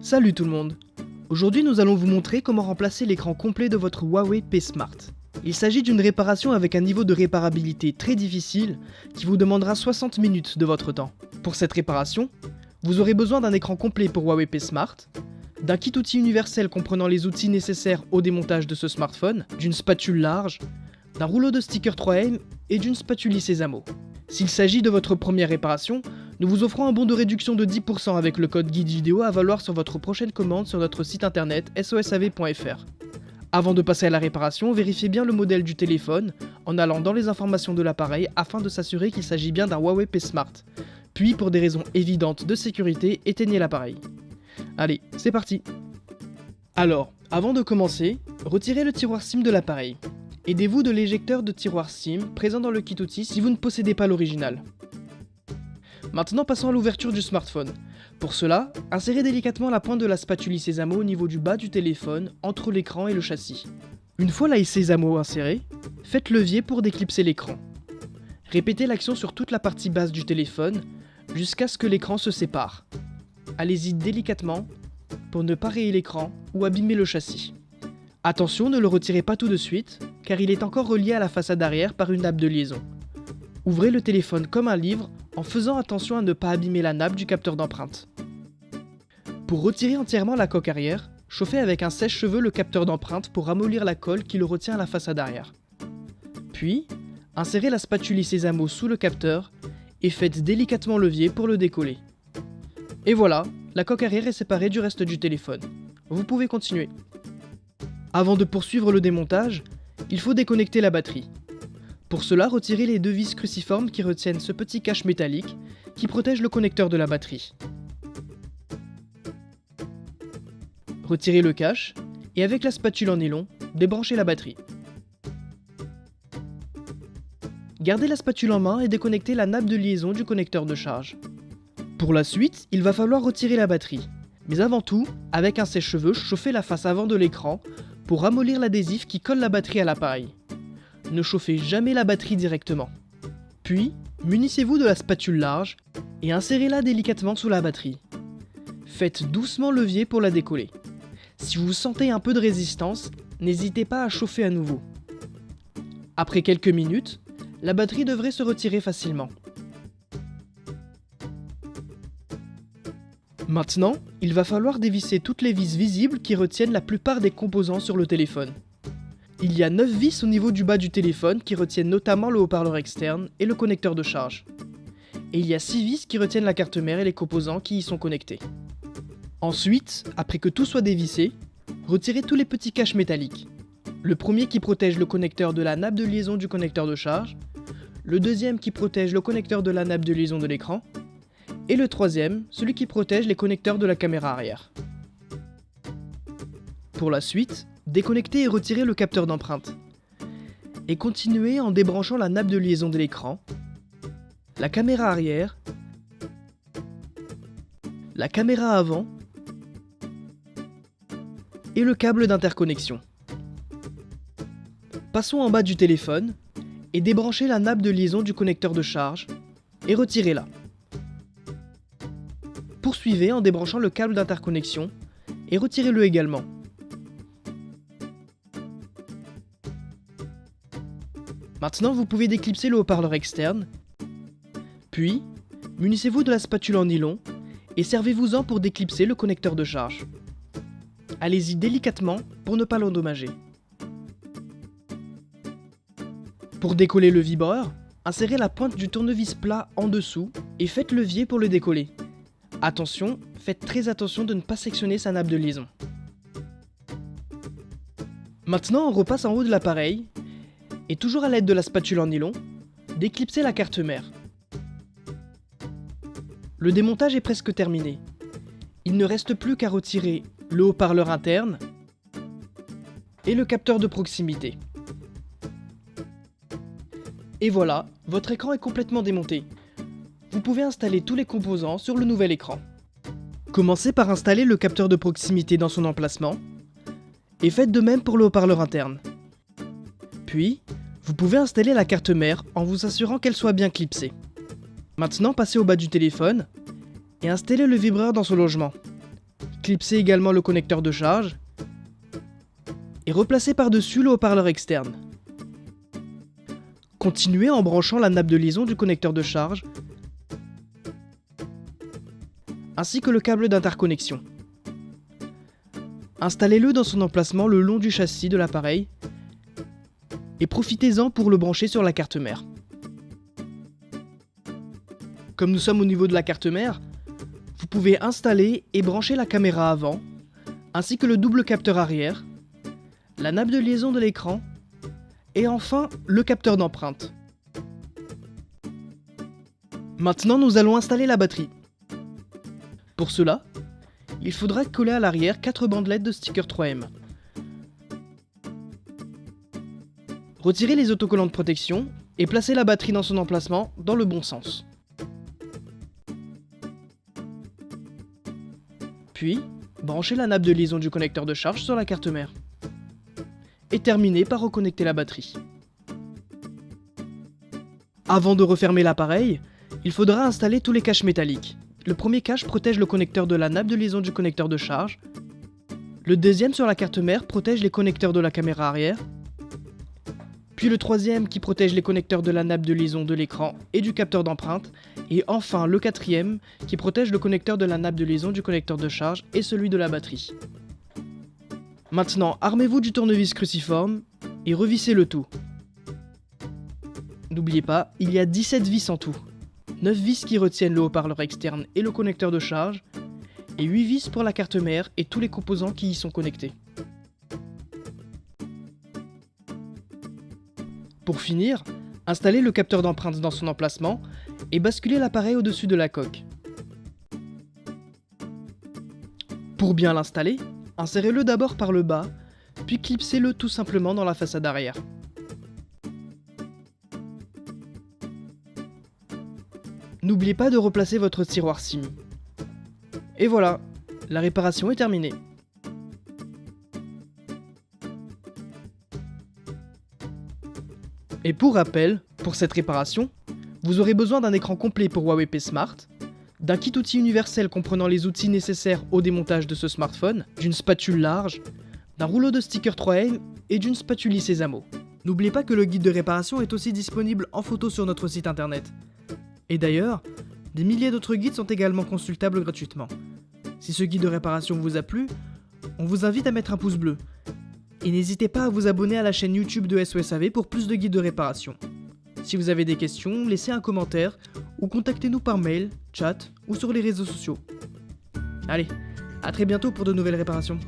Salut tout le monde. Aujourd'hui nous allons vous montrer comment remplacer l'écran complet de votre Huawei P Smart. Il s'agit d'une réparation avec un niveau de réparabilité très difficile qui vous demandera 60 minutes de votre temps. Pour cette réparation, vous aurez besoin d'un écran complet pour Huawei P Smart, d'un kit outil universel comprenant les outils nécessaires au démontage de ce smartphone, d'une spatule large, d'un rouleau de stickers 3M et d'une spatule Sésamo. S'il s'agit de votre première réparation, nous vous offrons un bon de réduction de 10% avec le code guide vidéo à valoir sur votre prochaine commande sur notre site internet sosav.fr. Avant de passer à la réparation, vérifiez bien le modèle du téléphone en allant dans les informations de l'appareil afin de s'assurer qu'il s'agit bien d'un Huawei P Smart. Puis, pour des raisons évidentes de sécurité, éteignez l'appareil. Allez, c'est parti. Alors, avant de commencer, retirez le tiroir SIM de l'appareil. Aidez-vous de l'éjecteur de tiroir SIM présent dans le kit outil si vous ne possédez pas l'original. Maintenant passons à l'ouverture du smartphone. Pour cela, insérez délicatement la pointe de la spatule Sésamo au niveau du bas du téléphone, entre l'écran et le châssis. Une fois la Sésamo insérée, faites levier pour déclipser l'écran. Répétez l'action sur toute la partie basse du téléphone, jusqu'à ce que l'écran se sépare. Allez-y délicatement, pour ne pas rayer l'écran ou abîmer le châssis. Attention, ne le retirez pas tout de suite, car il est encore relié à la façade arrière par une nappe de liaison. Ouvrez le téléphone comme un livre, en faisant attention à ne pas abîmer la nappe du capteur d'empreinte. Pour retirer entièrement la coque arrière, chauffez avec un sèche-cheveux le capteur d'empreinte pour ramollir la colle qui le retient à la façade arrière. Puis, insérez la spatule Sésamo sous le capteur et faites délicatement levier pour le décoller. Et voilà, la coque arrière est séparée du reste du téléphone. Vous pouvez continuer. Avant de poursuivre le démontage, il faut déconnecter la batterie. Pour cela, retirez les deux vis cruciformes qui retiennent ce petit cache métallique qui protège le connecteur de la batterie. Retirez le cache et avec la spatule en nylon, débranchez la batterie. Gardez la spatule en main et déconnectez la nappe de liaison du connecteur de charge. Pour la suite, il va falloir retirer la batterie. Mais avant tout, avec un sèche-cheveux, chauffez la face avant de l'écran pour ramollir l'adhésif qui colle la batterie à l'appareil. Ne chauffez jamais la batterie directement. Puis, munissez-vous de la spatule large et insérez-la délicatement sous la batterie. Faites doucement levier pour la décoller. Si vous sentez un peu de résistance, n'hésitez pas à chauffer à nouveau. Après quelques minutes, la batterie devrait se retirer facilement. Maintenant, il va falloir dévisser toutes les vis visibles qui retiennent la plupart des composants sur le téléphone. Il y a 9 vis au niveau du bas du téléphone qui retiennent notamment le haut-parleur externe et le connecteur de charge. Et il y a 6 vis qui retiennent la carte mère et les composants qui y sont connectés. Ensuite, après que tout soit dévissé, retirez tous les petits caches métalliques. Le premier qui protège le connecteur de la nappe de liaison du connecteur de charge, le deuxième qui protège le connecteur de la nappe de liaison de l'écran, et le troisième, celui qui protège les connecteurs de la caméra arrière. Pour la suite, déconnectez et retirez le capteur d'empreinte. Et continuez en débranchant la nappe de liaison de l'écran, la caméra arrière, la caméra avant et le câble d'interconnexion. Passons en bas du téléphone et débranchez la nappe de liaison du connecteur de charge et retirez-la. Poursuivez en débranchant le câble d'interconnexion et retirez-le également. Maintenant, vous pouvez déclipser le haut-parleur externe, puis munissez-vous de la spatule en nylon et servez-vous-en pour déclipser le connecteur de charge. Allez-y délicatement pour ne pas l'endommager. Pour décoller le vibreur, insérez la pointe du tournevis plat en dessous et faites levier pour le décoller. Attention, faites très attention de ne pas sectionner sa nappe de liaison. Maintenant, on repasse en haut de l'appareil et toujours à l'aide de la spatule en nylon, déclipsez la carte mère. Le démontage est presque terminé. Il ne reste plus qu'à retirer le haut-parleur interne et le capteur de proximité. Et voilà, votre écran est complètement démonté. Vous pouvez installer tous les composants sur le nouvel écran. Commencez par installer le capteur de proximité dans son emplacement et faites de même pour le haut-parleur interne. Puis, vous pouvez installer la carte mère en vous assurant qu'elle soit bien clipsée. Maintenant, passez au bas du téléphone et installez le vibreur dans son logement. Clipsez également le connecteur de charge et replacez par-dessus le haut-parleur externe. Continuez en branchant la nappe de liaison du connecteur de charge ainsi que le câble d'interconnexion. Installez-le dans son emplacement le long du châssis de l'appareil et profitez-en pour le brancher sur la carte mère. Comme nous sommes au niveau de la carte mère, vous pouvez installer et brancher la caméra avant, ainsi que le double capteur arrière, la nappe de liaison de l'écran et enfin le capteur d'empreinte. Maintenant, nous allons installer la batterie. Pour cela, il faudra coller à l'arrière 4 bandelettes de sticker 3M. Retirez les autocollants de protection et placez la batterie dans son emplacement dans le bon sens. Puis, branchez la nappe de liaison du connecteur de charge sur la carte mère. Et terminez par reconnecter la batterie. Avant de refermer l'appareil, il faudra installer tous les caches métalliques. Le premier cache protège le connecteur de la nappe de liaison du connecteur de charge. Le deuxième sur la carte mère protège les connecteurs de la caméra arrière. Puis le troisième qui protège les connecteurs de la nappe de liaison de l'écran et du capteur d'empreinte. Et enfin le quatrième qui protège le connecteur de la nappe de liaison du connecteur de charge et celui de la batterie. Maintenant, armez-vous du tournevis cruciforme et revissez le tout. N'oubliez pas, il y a 17 vis en tout. 9 vis qui retiennent le haut-parleur externe et le connecteur de charge, et 8 vis pour la carte mère et tous les composants qui y sont connectés. Pour finir, installez le capteur d'empreinte dans son emplacement et basculez l'appareil au-dessus de la coque. Pour bien l'installer, insérez-le d'abord par le bas, puis clipsez-le tout simplement dans la façade arrière. N'oubliez pas de replacer votre tiroir SIM. Et voilà, la réparation est terminée. Et pour rappel, pour cette réparation, vous aurez besoin d'un écran complet pour Huawei P Smart, d'un kit outil universel comprenant les outils nécessaires au démontage de ce smartphone, d'une spatule large, d'un rouleau de sticker 3M et d'une spatule Sésamo. N'oubliez pas que le guide de réparation est aussi disponible en photo sur notre site internet. Et d'ailleurs, des milliers d'autres guides sont également consultables gratuitement. Si ce guide de réparation vous a plu, on vous invite à mettre un pouce bleu. Et n'hésitez pas à vous abonner à la chaîne YouTube de SOSAV pour plus de guides de réparation. Si vous avez des questions, laissez un commentaire ou contactez-nous par mail, chat ou sur les réseaux sociaux. Allez, à très bientôt pour de nouvelles réparations.